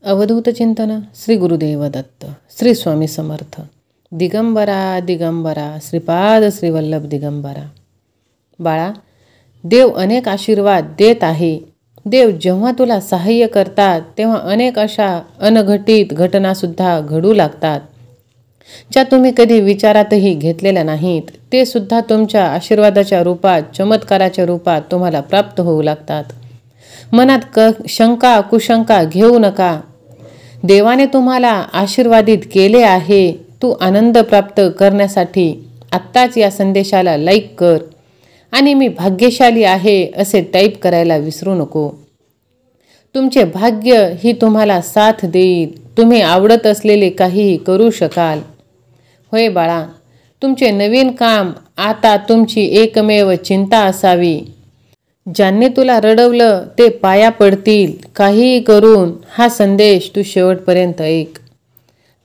अवधूत चिंतन श्री गुरुदेव दत्त श्री स्वामी समर्थ दिगंबरा दिगंबरा श्रीपाद श्रीवल्लभ दिगंबरा। बाळा, देव अनेक आशीर्वाद देत आहे। देव जेव्हा तुला सहाय्य करतात तेव्हा अनेक अशा अनघटित घटनासुद्धा घडू लागतात ज्या तुम्ही कधी विचारातही घेतलेल्या नाहीत। ते सुद्धा तुमच्या आशीर्वादाच्या रूपात, चमत्काराच्या रूपात तुम्हाला प्राप्त होऊ लागतात। मनात शंका कुशंका घेऊ नका। देवाने तुम्हाला आशीर्वादित केले आहे। तू आनंद प्राप्त करण्यासाठी आत्ताच या संदेशाला लाईक कर आणि मी भाग्यशाली आहे असे टाईप करायला विसरू नको। तुमचे भाग्य ही तुम्हाला साथ देईल। तुम्ही आवडत असलेले काहीही करू शकाल। होय बाळा, तुमचे नवीन काम आता तुमची एकमेव चिंता असावी। ज्यांनी तुला रडवलं ते पाया पडतील। काहीही करून हा संदेश तू शेवटपर्यंत ऐक।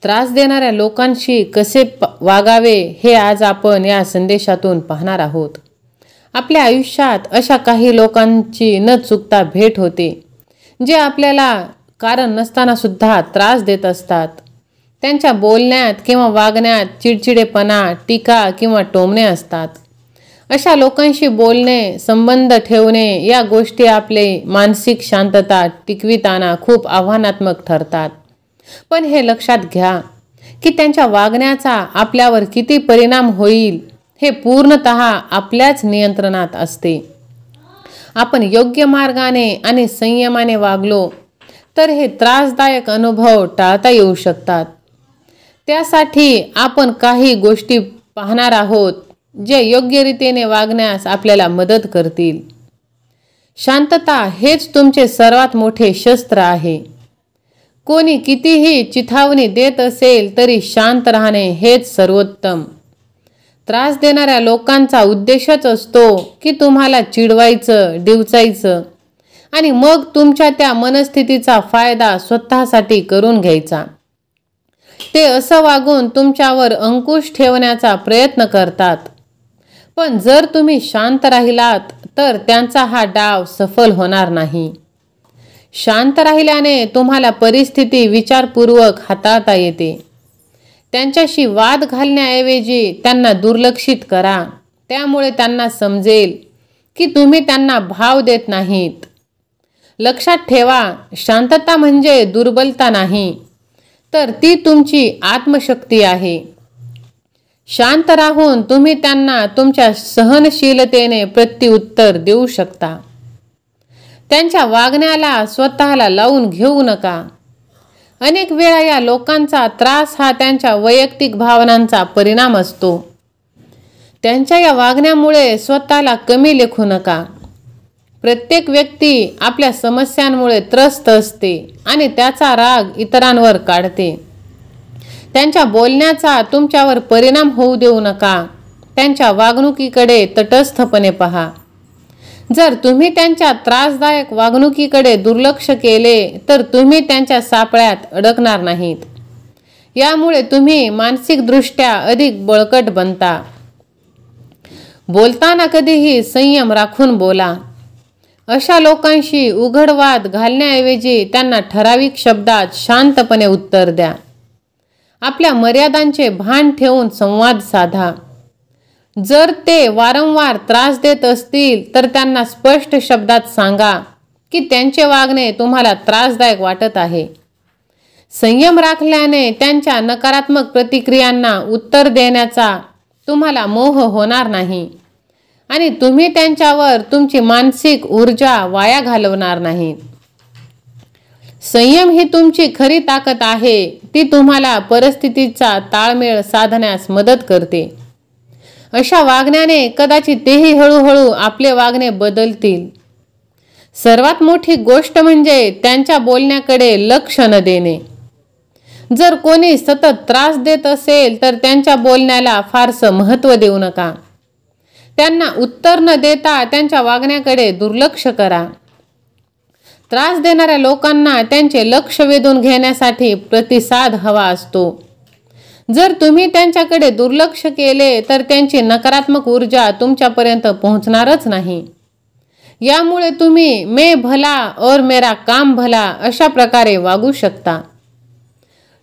त्रास देणाऱ्या लोकांशी कसे वागावे हे आज आपण या संदेशातून पाहणार आहोत। आपल्या आयुष्यात अशा काही लोकांची न चुकता भेट होते जे आपल्याला कारण नसताना सुद्धा त्रास देत असतात। त्यांच्या बोलण्यात किंवा वागण्यात चिडचिडेपणा, टीका किंवा टोमणे असतात। अशा लोकांशी बोलणे, संबंध ठेवणे या गोष्टी आपले मानसिक शांतता टिकविताना खूप आव्हानात्मक ठरतात। पण हे लक्षात घ्या की त्यांच्या वागण्याचा आपल्यावर किती परिणाम होईल हे पूर्णतः आपल्याच नियंत्रणात असते। आपण योग्य मार्गाने आणि संयमाने वागलो तर हे त्रासदायक अनुभव टाळता येऊ शकतात। त्यासाठी आपण काही गोष्टी पाहणार आहोत जे योग्य रीतीने वागण्यास आपल्याला मदत करतील। शांतता हेच तुमचे सर्वात मोठे शस्त्र आहे। कोणी कितीही चिथावणी देत असेल तरी शांत राहणे हेच सर्वोत्तम। त्रास देणाऱ्या लोकांचा उद्देशच असतो की तुम्हाला चिडवायचं, डिवचायचं आणि मग तुमच्या त्या मनस्थितीचा फायदा स्वतःसाठी करून घ्यायचा। ते असं वागून तुमच्यावर अंकुश ठेवण्याचा प्रयत्न करतात। पण जर तुम्ही शांत राहिलात तर त्यांचा हा डाव सफल होणार नाही। शांत राहिल्याने तुम्हाला परिस्थिती विचारपूर्वक हाताळता येते। त्यांच्याशी वाद घालण्याऐवजी त्यांना दुर्लक्षित करा। त्यामुळे त्यांना समजेल की तुम्ही त्यांना भाव देत नाहीत। लक्षात ठेवा, शांतता म्हणजे दुर्बलता नाही, तर ती तुमची आत्मशक्ती आहे। शांत राहून तुम्ही त्यांना तुमच्या सहनशीलतेने प्रत्युत्तर देऊ शकता। त्यांच्या वागण्याला स्वतःला लावून घेऊ नका। अनेक वेळा या लोकांचा त्रास हा त्यांच्या वैयक्तिक भावनांचा परिणाम असतो। त्यांच्या या वागण्यामुळे स्वतःला कमी लेखू नका। प्रत्येक व्यक्ती आपल्या समस्यांमुळे त्रस्त असते आणि त्याचा राग इतरांवर काढते। त्यांच्या बोलण्याचा तुमच्यावर परिणाम होऊ देऊ नका। त्यांच्या वागणुकीकडे तटस्थपणे पहा। जर तुम्ही त्यांच्या त्रासदायक वागणुकीकडे दुर्लक्ष केले तर तुम्ही त्यांच्या सापळ्यात अडकणार नाहीत। यामुळे तुम्ही मानसिकदृष्ट्या अधिक बळकट बनता। बोलताना कधीही संयम राखून बोला। अशा लोकांशी उघड वाद घालण्याऐवजी त्यांना ठराविक शब्दात शांतपणे उत्तर द्या। आपल्या मर्यादांचे भान ठेवून संवाद साधा। जर ते वारंवार त्रास देत असतील तर त्यांना स्पष्ट शब्दात सांगा की त्यांचे वागणे तुम्हाला त्रासदायक वाटत आहे। संयम राखल्याने त्यांच्या नकारात्मक प्रतिक्रियांना उत्तर देण्याचा तुम्हाला मोह होणार नाही आणि तुम्ही त्यांच्यावर तुमची मानसिक ऊर्जा वाया घालवणार नाही। संयम ही तुमची खरी ताकद आहे। ती तुम्हाला परिस्थितीचा ताळमेळ साधण्यास मदत करते। अशा वागण्याने कदाचित तेही हळूहळू आपले वागणे बदलतील। सर्वात मोठी गोष्ट म्हणजे त्यांच्या बोलण्याकडे लक्ष न देणे। जर कोणी सतत त्रास देत असेल तर त्यांच्या बोलण्याला फारसं महत्त्व देऊ नका। त्यांना उत्तर न देता त्यांच्या वागण्याकडे दुर्लक्ष करा। त्रास देणाऱ्या लोकांना त्यांचे लक्ष वेधून घेण्यासाठी प्रतिसाद हवा असतो। जर तुम्ही त्यांच्याकडे दुर्लक्ष केले तर त्यांची नकारात्मक ऊर्जा तुमच्यापर्यंत पोहोचणारच नाही। यामुळे तुम्ही मैं भला और मेरा काम भला अशा प्रकारे वागू शकता।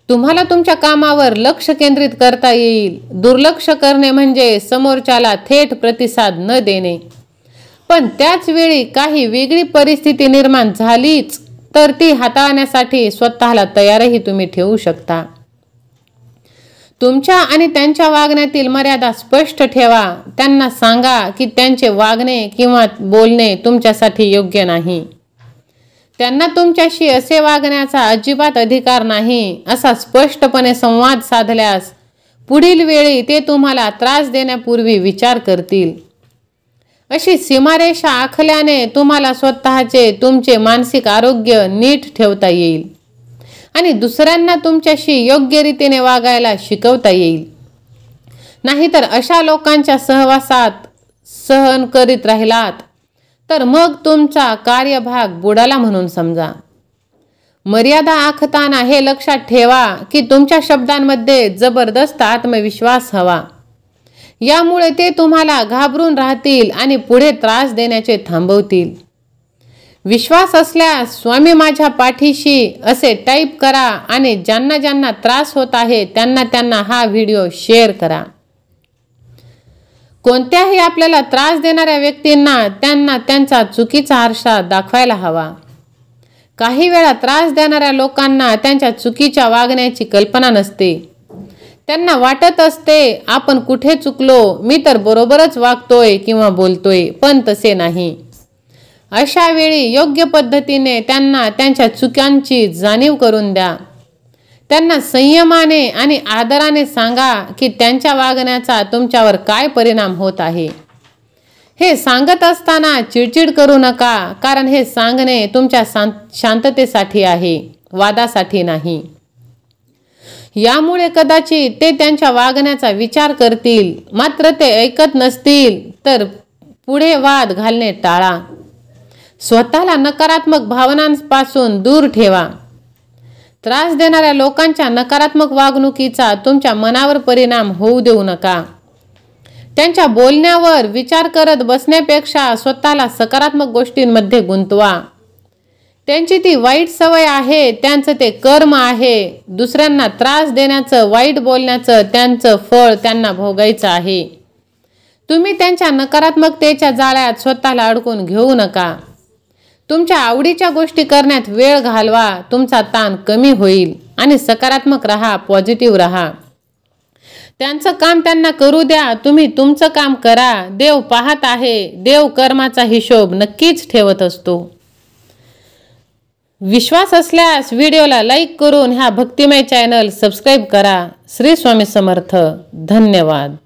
तुम्हाला तुमच्या कामावर लक्ष केंद्रित करता येईल। दुर्लक्ष करणे म्हणजे समोरच्याला थेट प्रतिसाद न देणे। पण त्याच वेळी काही वेगळी परिस्थिती निर्माण झालीच तर ती हाताळण्यासाठी स्वतःला तयारही तुम्ही ठेवू शकता। तुमच्या आणि त्यांच्या वागण्यातील मर्यादा स्पष्ट ठेवा। त्यांना सांगा की त्यांचे वागणे किंवा बोलणे तुमच्यासाठी योग्य नाही। त्यांना तुमच्याशी असे वागण्याचा अजिबात अधिकार नाही असा स्पष्टपणे संवाद साधल्यास पुढील वेळी ते तुम्हाला त्रास देण्यापूर्वी विचार करतील। अशी सीमारेषा आखल्याने तुम्हाला स्वतःचे तुमचे मानसिक आरोग्य नीट ठेवता येईल आणि दुसऱ्यांना तुमच्याशी योग्य रीतीने वागायला शिकवता येईल। नाहीतर अशा लोकांच्या सहवासात सहन करीत राहिलात तर मग तुमचा कार्यभाग बुडाला म्हणून समजा। मर्यादा आखताना हे लक्षात ठेवा की तुमच्या शब्दांमध्ये जबरदस्त आत्मविश्वास हवा। यामुळे ते तुम्हाला घाबरून राहतील आणि पुढे त्रास देण्याचे थांबवतील। विश्वास असल्यास स्वामी माझ्या पाठीशी असे टाईप करा आणि ज्यांना ज्यांना त्रास होत आहे त्यांना हा व्हिडिओ शेअर करा। कोणत्याही आपल्याला त्रास देणाऱ्या व्यक्तींना त्यांना त्यांचा चुकीचा आरसा दाखवायला हवा। काही वेळा त्रास देणाऱ्या लोकांना त्यांच्या चुकीच्या वागण्याची कल्पना नसते। त्यांना वाटत असते आपण कुठे चुकलो, मी तर बरोबरच वागतोय किंवा बोलतोय, पण तसे नाही। अशा वेळी योग्य पद्धतीने त्यांना त्यांच्या चुकांची जाणीव करून द्या। त्यांना संयमाने आणि आदराने सांगा की त्यांच्या वागण्याचा तुमच्यावर काय परिणाम होत आहे। हे सांगत असताना चिडचिड करू नका, कारण हे सांगणे तुमच्या शांततेसाठी आहे, वादासाठी नाही। यामुळे कदाचित ते त्यांच्या वागण्याचा विचार करतील, मात्र ते ऐकत नसतील तर पुढे वाद घालणे टाळा। स्वतःला नकारात्मक भावनांपासून दूर ठेवा। त्रास देणाऱ्या लोकांच्या नकारात्मक वागणुकीचा तुमच्या मनावर परिणाम होऊ देऊ नका। त्यांच्या बोलण्यावर विचार करत बसण्यापेक्षा स्वतःला सकारात्मक गोष्टींमध्ये गुंतवा। त्यांची ती वाईट सवय आहे, त्यांचं ते कर्म आहे। दुसऱ्यांना त्रास देण्याचं, वाईट बोलण्याचं त्यांचं फळ त्यांना भोगायचं आहे। तुम्ही त्यांच्या नकारात्मकतेच्या जाळ्यात स्वतःला अडकून घेऊ नका। तुमच्या आवडीच्या गोष्टी करण्यात वेळ घालवा, तुमचा ताण कमी होईल आणि सकारात्मक राहा, पॉझिटिव्ह राहा। त्यांचं काम त्यांना करू द्या, तुम्ही तुमचं काम करा। देव पाहत आहे, देव कर्माचा हिशोब नक्कीच ठेवत असतो। विश्वास असल्यास व्हिडिओला लाईक करून ह्या भक्तिमय चॅनल सबस्क्राईब करा। श्री स्वामी समर्थ। धन्यवाद।